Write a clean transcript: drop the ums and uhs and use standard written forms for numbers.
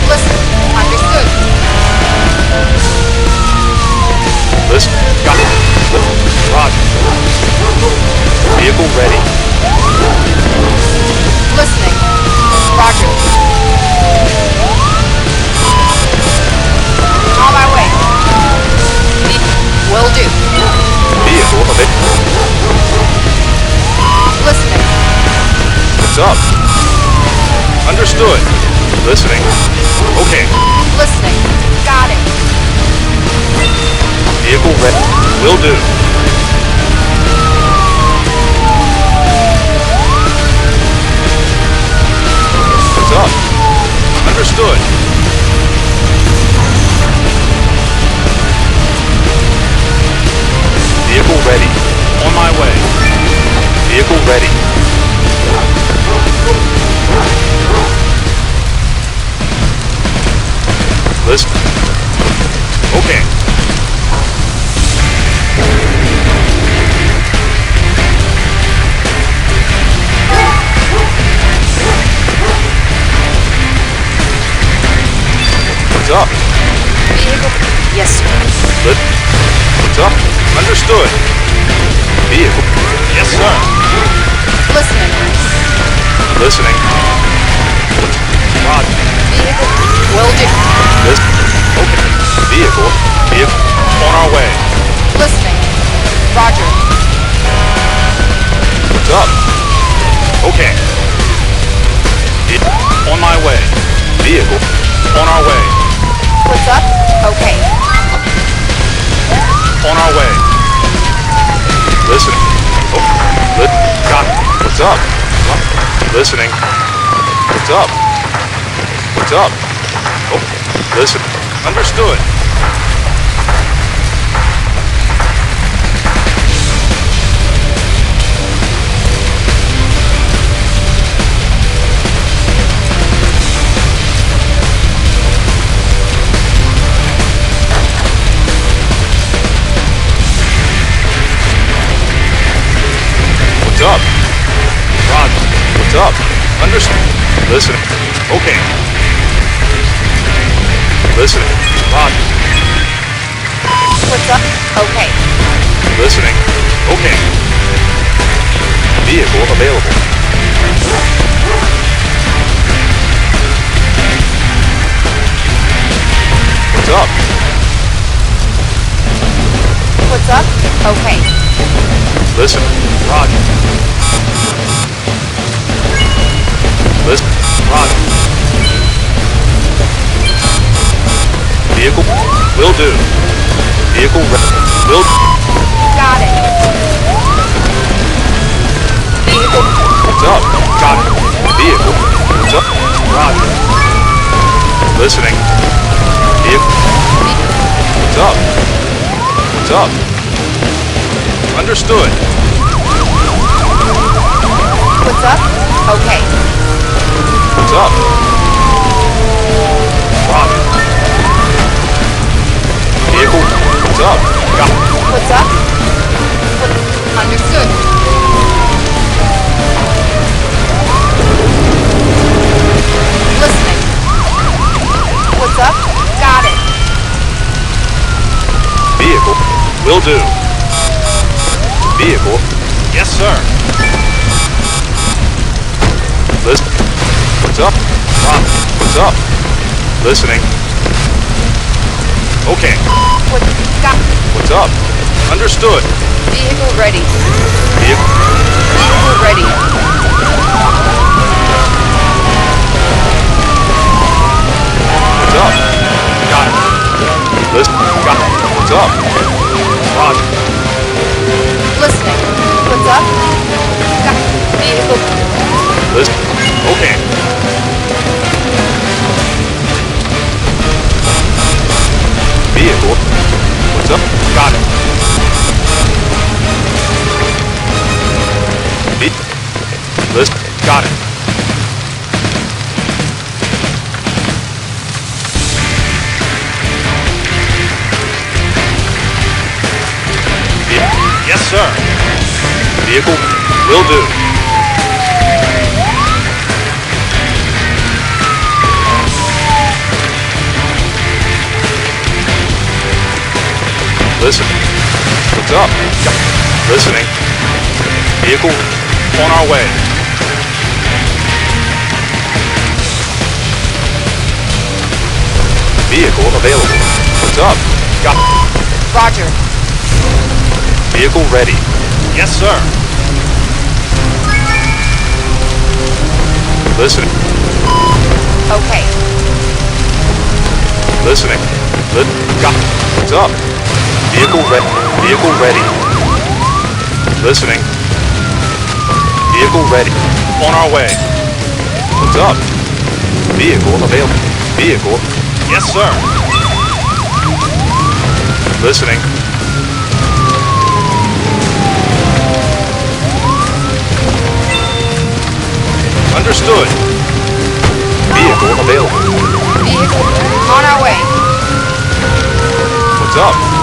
Listen. Understood. Listen. Got it. Roger. Vehicle ready. Listening. Roger. On my way. Will do. Vehicle available. Listening. What's up? Understood. Listening. Okay. Listening. Got it. Vehicle ready. Will do. What's up? Understood. Vehicle ready. On my way. Vehicle ready. Listen. Okay. What's up? Vehicle. Yes, sir. What's up? Understood. Vehicle. Yes, sir. Listening. Listening. Roger. Vehicle. Will do. Listen. Okay. Vehicle. Vehicle. On our way. Listening. Roger. What's up? Okay. On my way. Vehicle. On our way. What's up? Okay. On our way. Listen. Oh. Got it. What's up? Listening. What's up? What's up? Oh. Listen. Understood. What's up? Roger. What's up? Understood. Listening. Okay. Listening. Roger. What's up? Okay. Listening. Okay. Vehicle available. What's up? What's up? Okay. Listen. Roger. Listen. Roger. Vehicle. Will do. Vehicle. Will. Got it. Vehicle. What's up? Got it. Vehicle. What's up? Roger. Listening. Vehicle. What's up? What's up? Understood. What's up? Okay. What's up? Roger. Vehicle. What's up? Got it. What's up? Understood. Listening. What's up? Got it. Vehicle. Will do. Vehicle. Yes, sir. Listen. What's up? Roger. What's up? Listening. Okay. What's up? Understood. Vehicle ready. Vehicle. Vehicle ready. What's up? Got it. Listen. Got it. What's up? Roger. Listening. What's up? Got vehicle. Listen. Okay. Vehicle. What's up? Got it. Listen. Got it. Yes, sir. Vehicle will do. Listening. What's up? Listening. Vehicle on our way. Vehicle available. What's up? Got Roger. vehicle ready. Yes, sir. Listening. Okay. Listening. Got what's up? Vehicle ready. Vehicle ready. Listening. Vehicle ready. On our way. What's up? Vehicle available. Vehicle. Yes, sir. Listening. Understood. Vehicle available. Vehicle on our way. What's up?